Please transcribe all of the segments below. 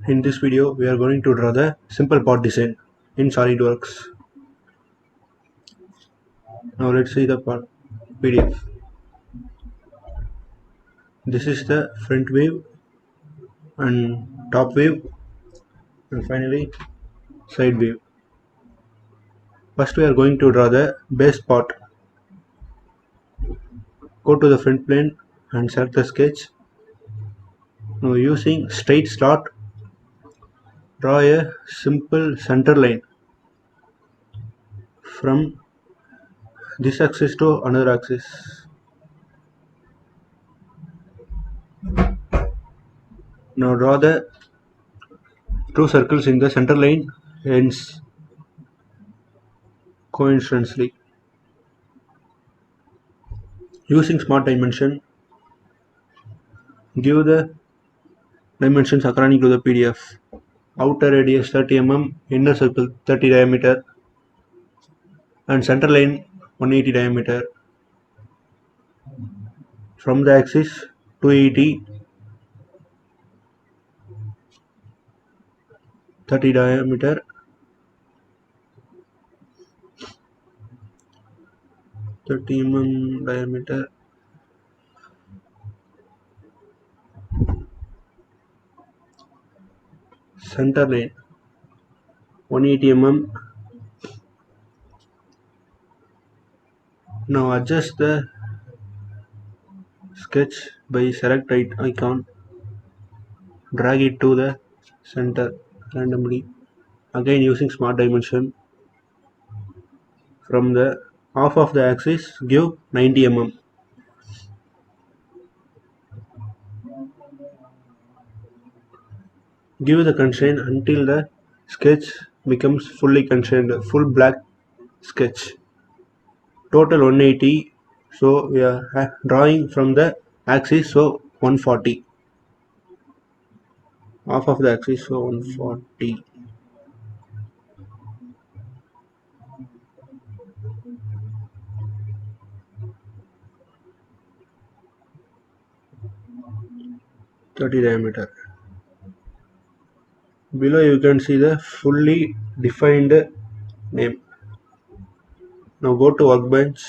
In this video, we are going to draw the simple part design in SolidWorks. Now let's see the part PDF. This is the front view and top view and finally side view. First we are going to draw the base part. Go to the front plane and select the sketch. Now using straight slot, draw a simple center line from this axis to another axis. Now draw the two circles in the center line ends coincidentally. Using smart dimension, give the dimensions according to the PDF. Outer radius 30 mm, inner circle 30 diameter and center line 180 diameter. From the axis 280, 30 diameter, diameter, center line 180 mm. Now adjust the sketch by select right icon, drag it to the center randomly. Again using smart dimension, from the half of the axis give 90 mm. Give the constraint until the sketch becomes fully constrained, full black sketch. Total 180, so we are drawing from the axis, so 140. Half of the axis, so 140. Diameter. Below you can see the fully defined name. Now go to workbench.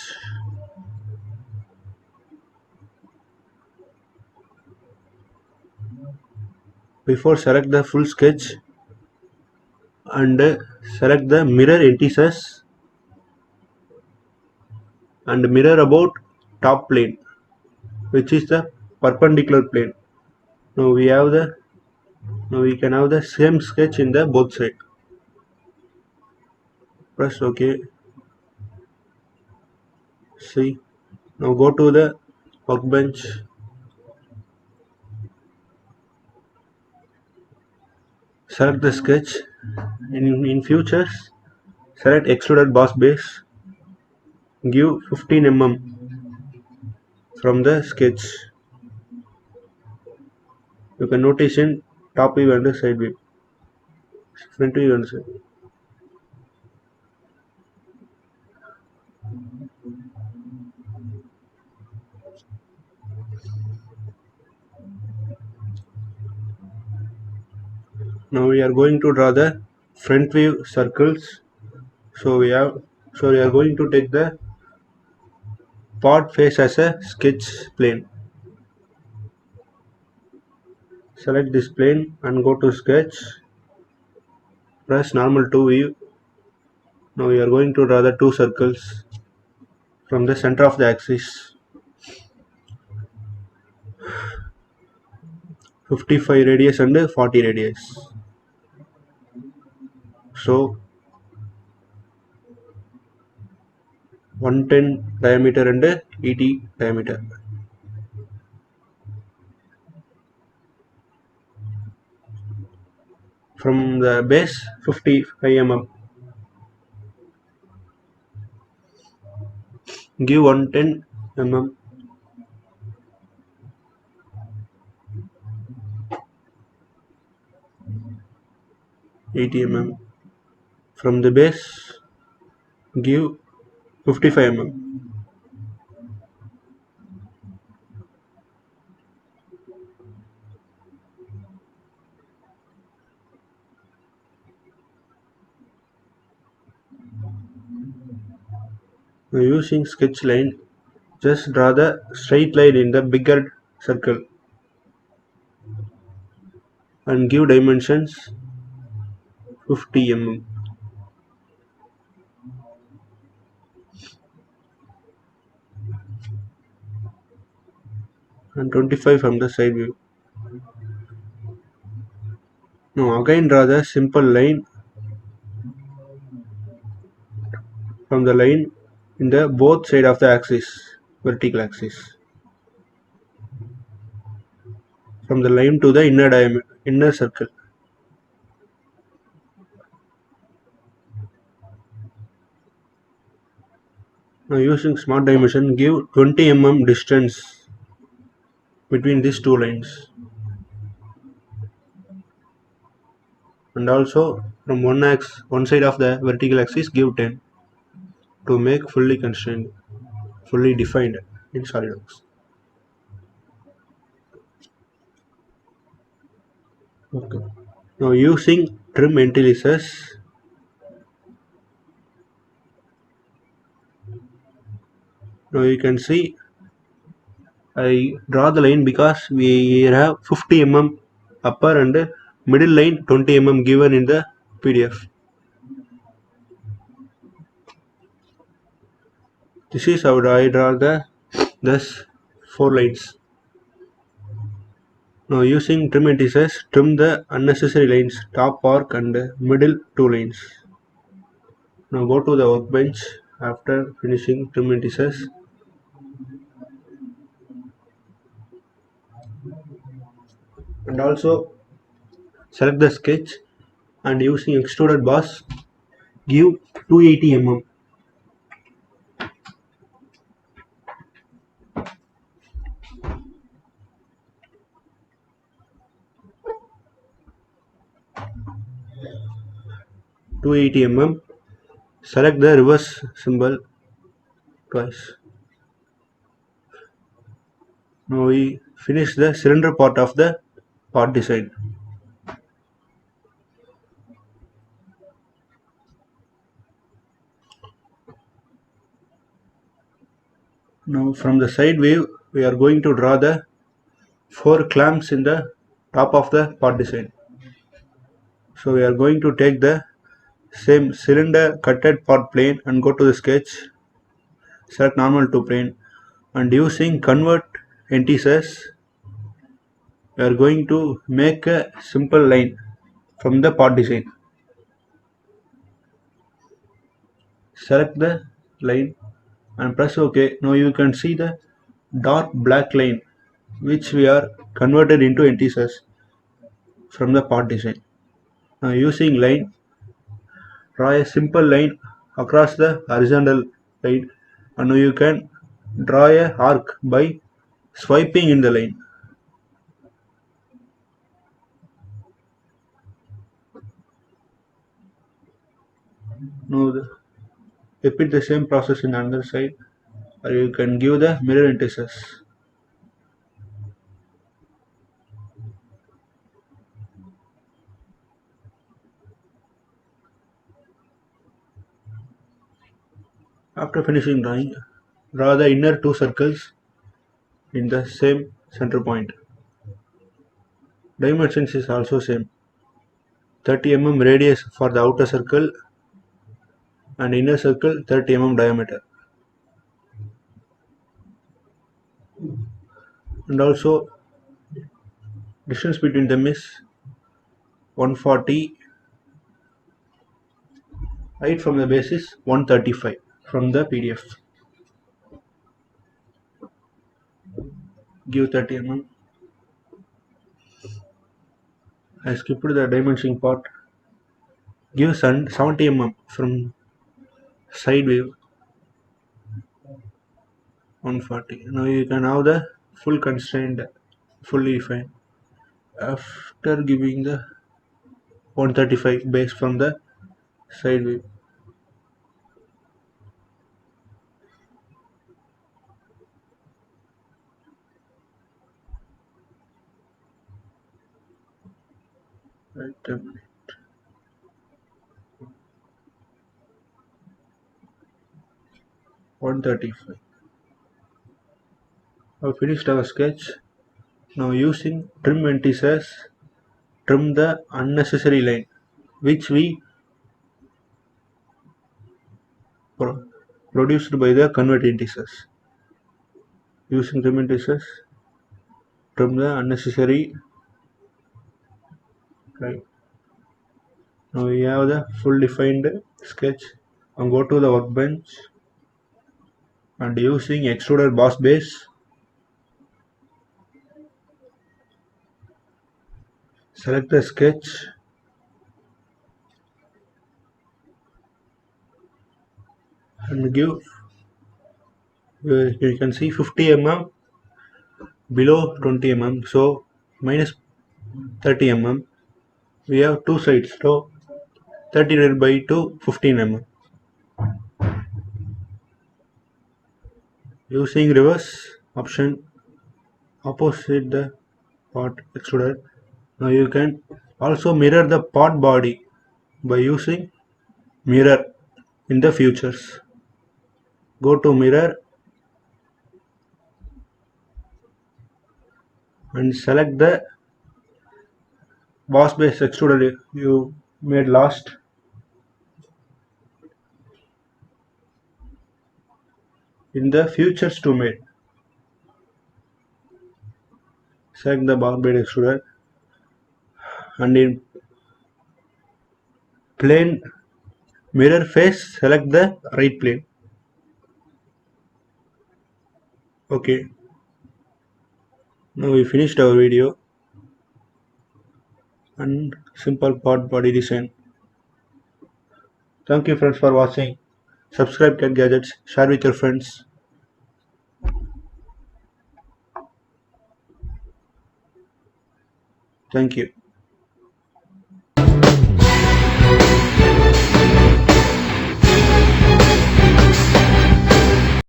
Before select the full sketch and select the mirror entities and mirror about top plane, which is the perpendicular plane. Now we can have the same sketch in the both side. Press OK. See, now go to the workbench. Select the sketch. In futures, select Extruded boss base. Give 15 mm from the sketch. You can notice in top view and side view, front view and side. Now we are going to draw the front view circles. So we are going to take the part face as a sketch plane. Select this plane and go to sketch. Press normal to view. Now we are going to draw the two circles from the center of the axis. 55 radius and 40 radius. So 110 diameter and 80 diameter. From the base 55 mm. Give 110 mm. mm. From the base give 55 mm. Using sketch line, just draw the straight line in the bigger circle and give dimensions 50 mm and 25 from the side view. Now again draw the simple line from the line in the both side of the axis, vertical axis, from the line to the inner diameter, inner circle. Now using smart dimension, give 20 mm distance between these two lines, and also from one side of the vertical axis give 10 to make fully constrained, fully defined in SolidWorks. Okay. Now using trim antithesis, now you can see I draw the line because we have 50 mm upper and middle line 20 mm given in the PDF. This is how I draw the thus 4 lines. Now using trim antithesis, trim the unnecessary lines, top arc and middle 2 lines. Now go to the workbench after finishing trim antithesis. And also select the sketch and using extruded bars give 280 mm. Select the reverse symbol twice. Now we finish the cylinder part of the part design. Now from the side view we are going to draw the 4 clamps in the top of the part design. So we are going to take the same cylinder cutted part plane and go to the sketch, select normal to plane, and using convert antithesis we are going to make a simple line from the part design. Select the line and press OK. Now you can see the dark black line which we are converted into antithesis from the part design. Now using line, draw a simple line across the horizontal line, and now you can draw a arc by swiping in the line. Now repeat the same process in the other side, or you can give the mirror antithesis. After finishing drawing, draw the inner 2 circles in the same center point. Dimensions is also same. 30 mm radius for the outer circle and inner circle 30 mm diameter. And also distance between them is 140, height from the base is 135 from the PDF. Give 30 mm. I skipped the dimensioning part. Give 70 mm from side view 140. Now you can have the full constraint fully defined after giving the 135 base from the side view. Right, 135. I finished our sketch. Now using trim vertices, trim the unnecessary line which we pro- produced by the convert indices. Using trim vertices, trim the unnecessary line. Now we have the full defined sketch. And go to the workbench and using Extruder boss base, select the sketch and give, you can see 50 mm below 20 mm, so minus 30 mm. We have two sides, so 30 divided by 2, 15 mm. Using reverse option opposite the part extruder. Now you can also mirror the part body by using mirror in the futures. Go to mirror and select the boss base extruder you made last. In the futures to made, select the boss base extruder and in plane mirror face select the right plane. Okay, now we finished our video and simple part body design. Thank you friends for watching. Subscribe CAD Gadgets, share with your friends. Thank you.